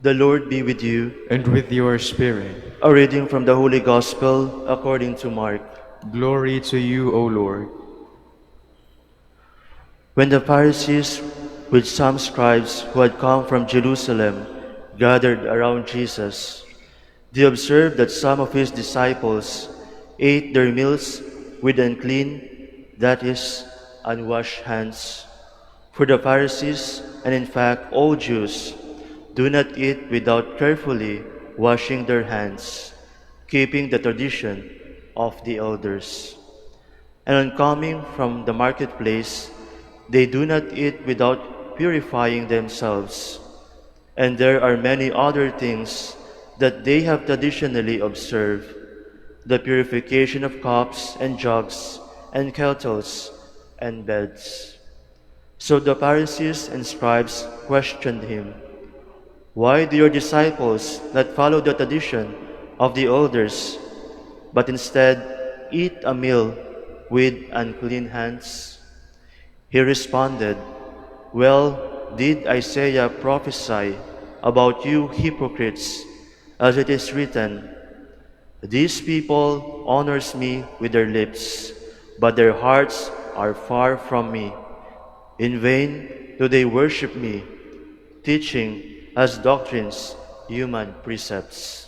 The Lord be with you. And with your spirit. A reading from the Holy Gospel according to Mark. Glory to you, O Lord. When the Pharisees, with some scribes who had come from Jerusalem, gathered around Jesus, they observed that some of his disciples ate their meals with unclean, that is, unwashed hands. For the Pharisees, and in fact all Jews, do not eat without carefully washing their hands, keeping the tradition of the elders. And on coming from the marketplace, they do not eat without purifying themselves. And there are many other things that they have traditionally observed: the purification of cups and jugs and kettles and beds. So the Pharisees and scribes questioned him, "Why do your disciples not follow the tradition of the elders, but instead eat a meal with unclean hands?" He responded, "Well, did Isaiah prophesy about you hypocrites, as it is written, 'These people honors me with their lips, but their hearts are far from me. In vain do they worship me, teaching as doctrines human precepts.'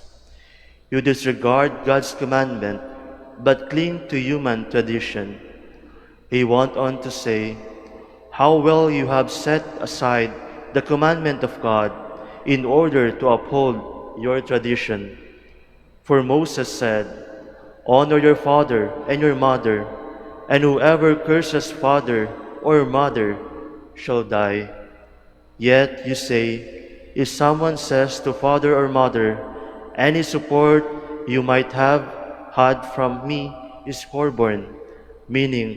You disregard God's commandment, but cling to human tradition." He went on to say, "How well you have set aside the commandment of God in order to uphold your tradition. For Moses said, 'Honor your father and your mother,' and whoever curses father or mother shall die. Yet you say, if someone says to father or mother, 'Any support you might have had from me is forborne,' meaning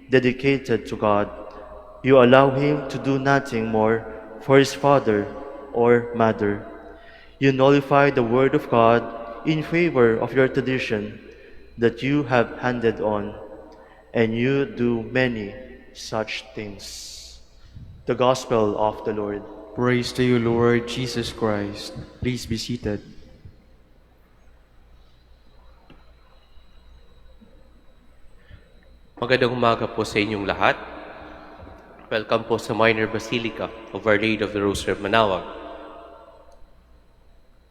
dedicated to God, you allow him to do nothing more for his father or mother. You nullify the word of God in favor of your tradition that you have handed on, and you do many such things." The Gospel of the Lord. Praise to you, Lord Jesus Christ. Please be seated. Magandang umaga po sa inyong lahat. Welcome po sa Minor Basilica of Our Lady of the Rosary of Manaoag.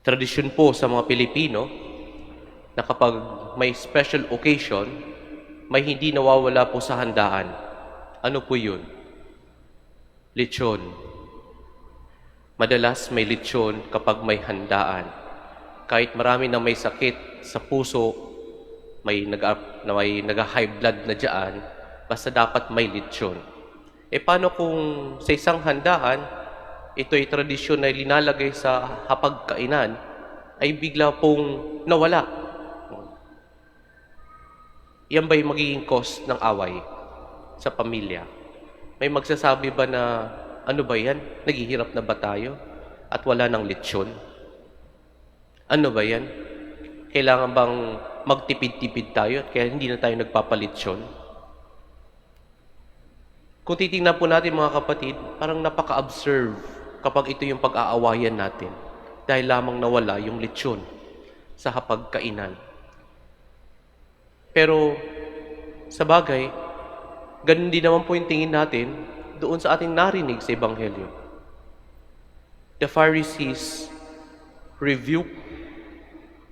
Tradisyon po sa mga Pilipino na kapag may special occasion, may hindi nawawala po sa handaan. Ano po yun? Lechon. Madalas may lechon kapag may handaan. Kahit marami na may sakit sa puso, may nag-high blood na dyan, basta dapat may lechon. Paano kung sa isang handaan, ito'y tradisyon na linalagay sa hapagkainan, ay bigla pong nawala? Yan ba'y magiging cause ng away sa pamilya? May magsasabi ba na, ano ba yan? Naghihirap na ba tayo? At wala ng lechon? Ano ba yan? Kailangan bang magtipid-tipid tayo at kaya hindi na tayo nagpapalitsyon? Kung titingnan po natin mga kapatid, parang napaka-observe kapag ito yung pag-aawayan natin dahil lamang nawala yung lechon sa hapagkainan. Pero sa bagay, ganun din naman po yung tingin natin doon sa ating narinig sa Ebanghelyo. The Pharisees rebuked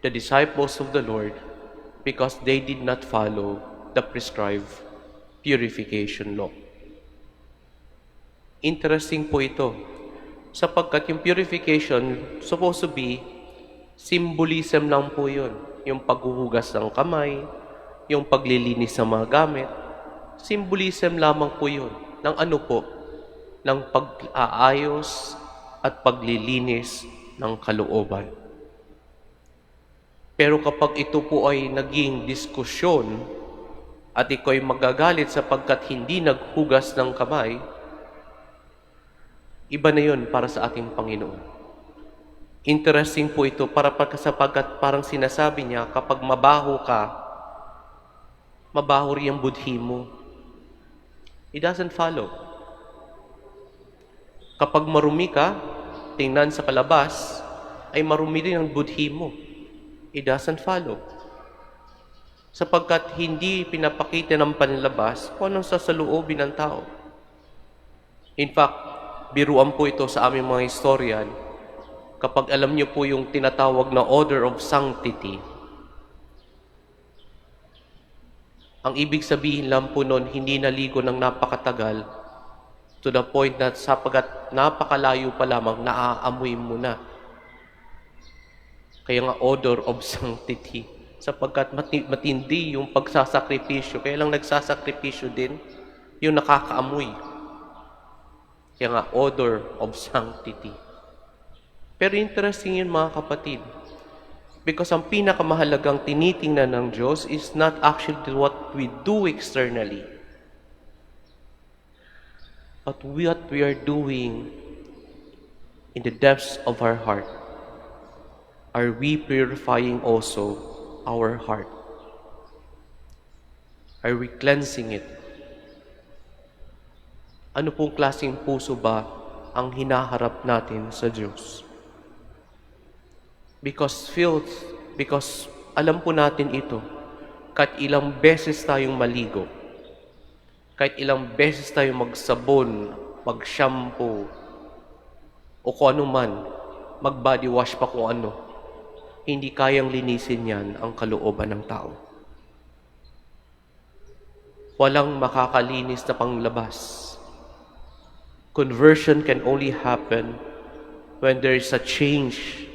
the disciples of the Lord because they did not follow the prescribed purification law. Interesting po ito, sapagkat yung purification supposed to be symbolism lang po yun. Yung paghuhugas ng kamay, yung paglilinis ng mga gamit, symbolism lamang po yun. Ng ano po? Ng pag-aayos at paglilinis ng kalooban. Pero kapag ito po ay naging diskusyon at ikaw ay magagalit sapagkat hindi naghugas ng kamay, iba na yun para sa ating Panginoon. Interesting po ito sapagkat parang sinasabi niya, kapag mabaho ka, mabaho rin ang budhi mo. It doesn't follow. Kapag marumi ka, tingnan sa kalabas, ay marumi rin ang budhi mo. It doesn't follow. Sapagkat hindi pinapakita ng panlabas kung anong sasaloobin ng tao. In fact, biruan po ito sa aming mga historian kapag alam niyo po yung tinatawag na order of sanctity. Ang ibig sabihin lang po nun, hindi naligo ng napakatagal to the point na sapagat napakalayo pa lamang, naaamoy mo na. Kaya nga order of sanctity. Sapagkat matindi yung pagsasakripisyo. Kaya lang nagsasakripisyo din yung nakakaamoy. Kaya nga order of sanctity. Pero interesting yun mga kapatid. Because ang pinakamahalagang tinitingnan ng Diyos is not actually what we do externally, but what we are doing in the depths of our heart. Are we purifying also our heart? Are we cleansing it? Ano pong klaseng puso ba ang hinaharap natin sa Diyos? Because alam po natin ito, kahit ilang beses tayong maligo, kahit ilang beses tayong magsabon, mag-shampoo, o kung ano man, mag-body wash pa kung ano, hindi kayang linisin yan ang kalooban ng tao. Walang makakalinis na panglabas. Conversion can only happen when there is a change,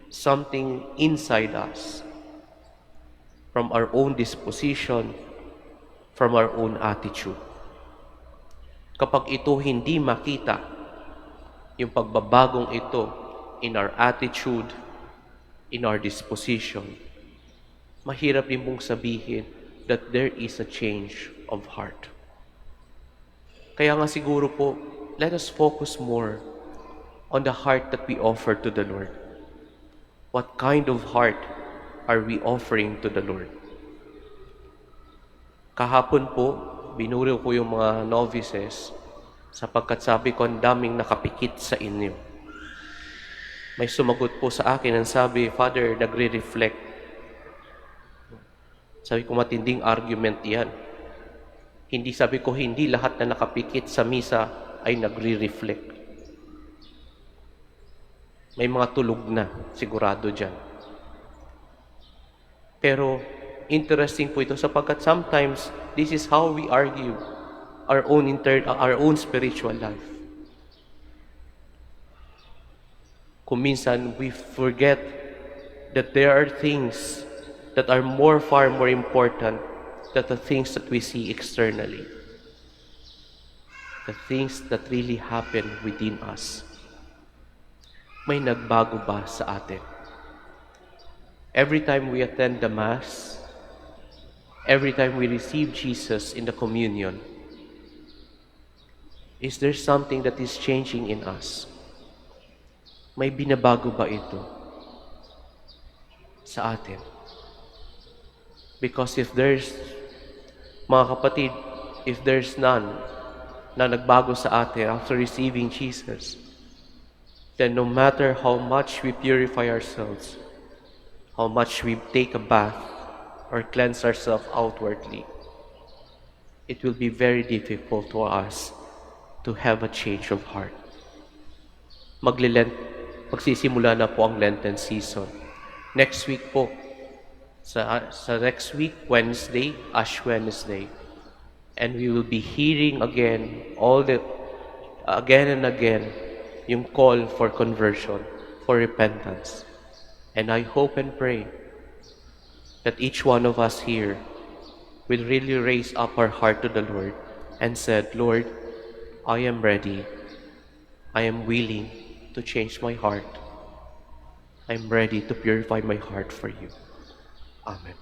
something inside us, from our own disposition, from our own attitude. Kapag ito hindi makita, yung pagbabagong ito in our attitude, in our disposition, mahirap din mong sabihin that there is a change of heart. Kaya nga siguro po, let us focus more on the heart that we offer to the Lord. What kind of heart are we offering to the Lord? Kahapon po, binuri ko yung mga novices sapagkat sabi ko, ang daming nakapikit sa inyo. May sumagot po sa akin ang sabi, Father, nagre-reflect. Sabi ko, matinding argument yan. Hindi sabi ko, hindi lahat na nakapikit sa misa ay nagre-reflect. May mga tulog na, sigurado dyan. Pero, interesting po ito sapagkat sometimes, this is how we argue our own spiritual life. Kung minsan, we forget that there are things that are far more important than the things that we see externally. The things that really happen within us. May nagbago ba sa atin? Every time we attend the Mass, every time we receive Jesus in the communion, is there something that is changing in us? May binabago ba ito sa atin? Because if there's, mga kapatid, if there's none na nagbago sa atin after receiving Jesus, then no matter how much we purify ourselves, how much we take a bath or cleanse ourselves outwardly, it will be very difficult for us to have a change of heart. Magsisimula na po ang Lenten season. Next week po, sa next week, Wednesday, Ash Wednesday, and we will be hearing again, again and again, yung call for conversion, for repentance. And I hope and pray that each one of us here will really raise up our heart to the Lord and said, Lord, I am ready. I am willing to change my heart. I am ready to purify my heart for you. Amen.